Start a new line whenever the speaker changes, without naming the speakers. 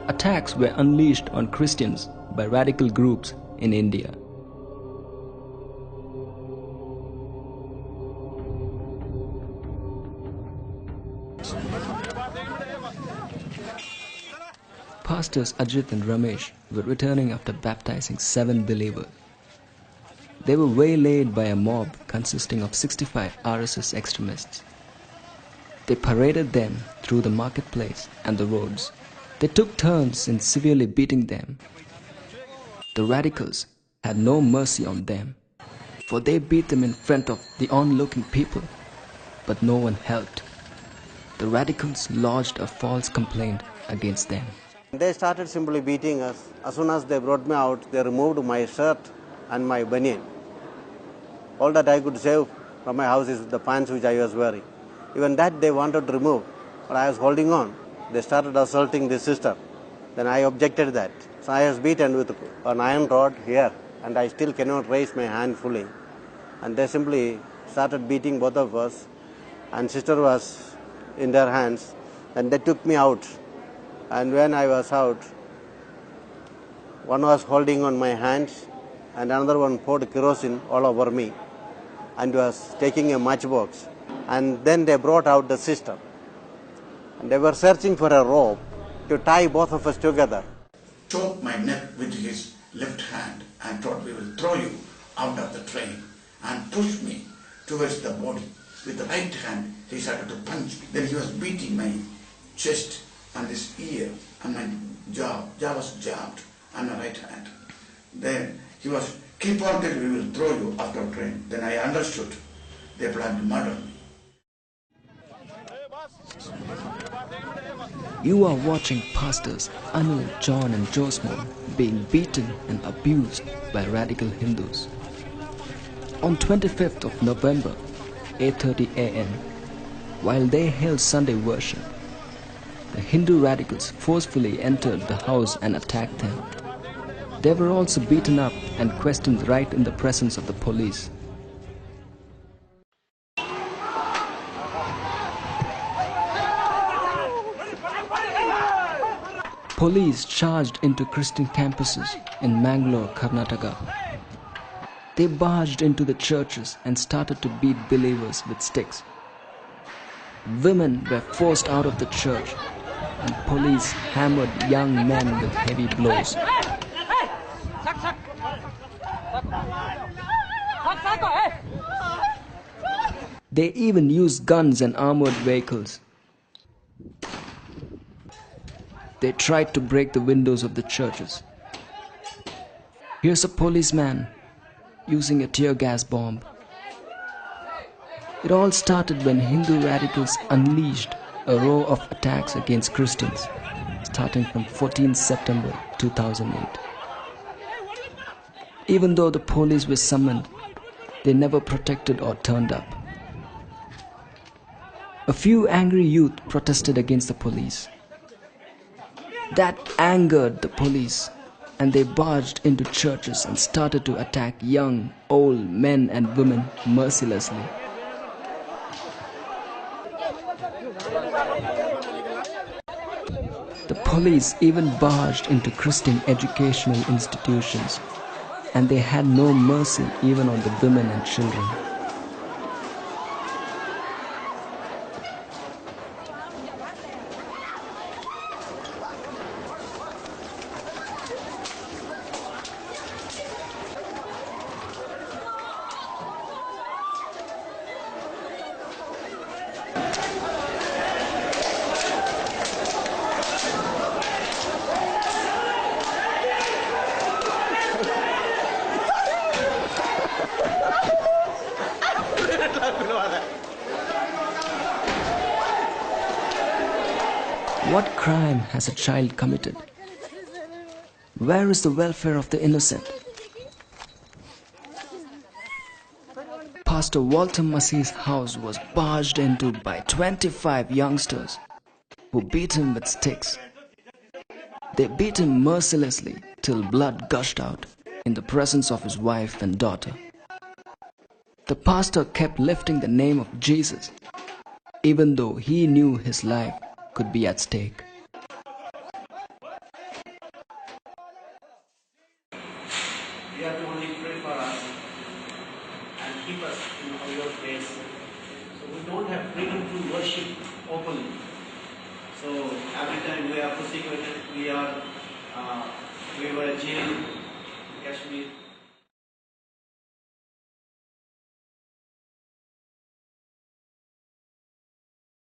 Attacks were unleashed on Christians by radical groups in India. Pastors Ajit and Ramesh were returning after baptizing 7 believers. They were waylaid by a mob consisting of 65 RSS extremists. They paraded them through the marketplace and the roads. They took turns in severely beating them. The radicals had no mercy on them, for they beat them in front of the onlooking people, but no one helped. The radicals lodged a false complaint against them.
They started simply beating us. As soon as they brought me out, they removed my shirt and my banyan. All that I could save from my house is the pants which I was wearing. Even that they wanted to remove, but I was holding on. They started assaulting the sister. Then I objected that. So I was beaten with an iron rod here, and I still cannot raise my hand fully. And they simply started beating both of us, and sister was in their hands, and they took me out. And when I was out, one was holding on my hands, and another one poured kerosene all over me, and was taking a matchbox. And then they brought out the sister. And they were searching for a rope to tie both of us together.
Choked my neck with his left hand and thought, we will throw you out of the train, and pushed me towards the body. With the right hand, he started to punch me. Then he was beating my chest and this ear and my jaw. Jaw was jabbed on my right hand. Then he was, keep on till we will throw you after the train. Then I understood they planned to murder me.
You are watching Pastors Anil, John and Josmo being beaten and abused by radical Hindus. On 25th of November, 8:30 a.m., while they held Sunday worship, the Hindu radicals forcefully entered the house and attacked them. They were also beaten up and questioned right in the presence of the police. Police charged into Christian campuses in Mangalore, Karnataka. They barged into the churches and started to beat believers with sticks. Women were forced out of the church, and police hammered young men with heavy blows. They even used guns and armored vehicles. They tried to break the windows of the churches. Here's a policeman using a tear gas bomb. It all started when Hindu radicals unleashed a row of attacks against Christians, starting from 14 September 2008. Even though the police were summoned, they never protected or turned up. A few angry youth protested against the police. That angered the police, and they barged into churches and started to attack young, old men and women mercilessly. The police even barged into Christian educational institutions, and they had no mercy even on the women and children. What crime has a child committed? Where is the welfare of the innocent? Pastor Walter Massey's house was barged into by 25 youngsters who beat him with sticks. They beat him mercilessly till blood gushed out in the presence of his wife and daughter. The pastor kept lifting the name of Jesus, even though he knew his life could be at stake.
You have to only pray for us and keep us in all your ways. So we don't have freedom to worship openly. So every time we are persecuted, we were jailed in Kashmir.